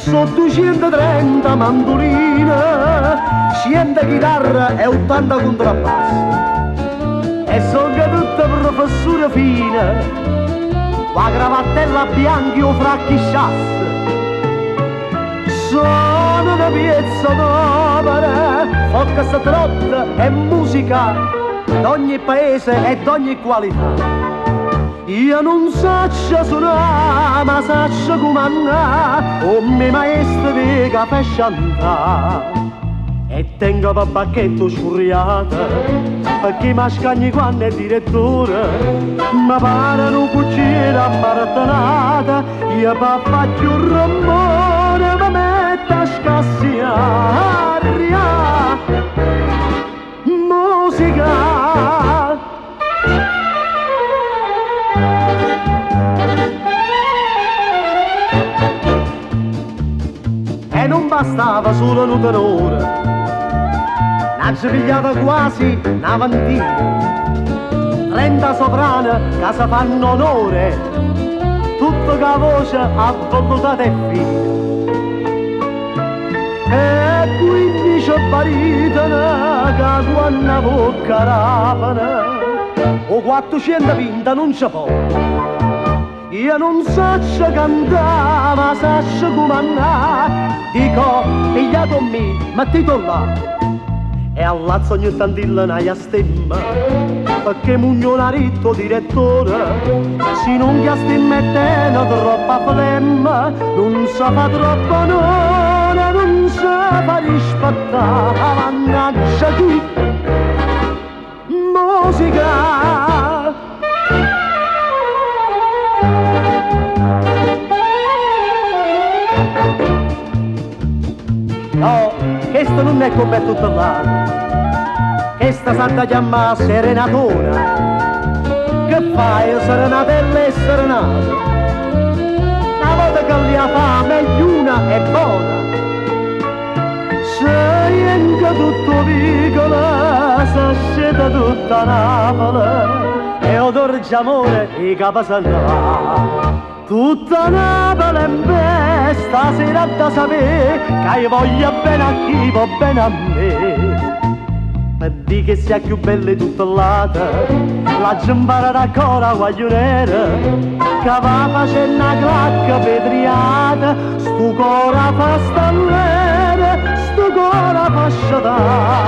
so 230 mandoline, 100 chitarre e 80 contrabbassi. E sono tutte professure fine, la cravattella bianca o fracchi sciassi. Sono una piezza d'opera, focus trot e musica d'ogni paese e d'ogni qualità. Io non saccio suonare, ma saccio comandare, come maestro di caffè chantare. E tengo per bacchetto sfuriata, perché mi scagni quando è direttore. Mi pare un cucchiere appartenata, io per fare un rumore mi metto a scassinare. Musica. E non bastava solo un tenore, n'ha pigliata quasi una ventina, 30 soprane che si fanno onore, tutto che la voce ha volutata e fine. E 15 baritone che quando bocca rapano, o 400 pinta non ci può. Io non saccio cantare, ma saccio comandare. Dico, piglia con me, mettito là. E all'azzo ogni tantilla una stemma, perché mugnonaritto direttore, se non che stemma e tena troppa flemma, non si fa troppo onore, non si fa rispettare, mannaggia qui, musica. No, questo non è come tutto l'anno, questa santa chiama serenatona, che fai serenatella e serenata, una volta che li ha fa meglio una è buona, sei anche tutto piccola, si scende tutta Napoli, e odore di amore di capasannà. Tutta Napoli è bella, stasera da sapere che io voglio bene a chi va bene a me. Ma di che sia più bella tutta l'altra, la giambara da cora guagliunera, che va facendo una clacca vetriata, stu cora fa stallere, stu cora fa sciatare.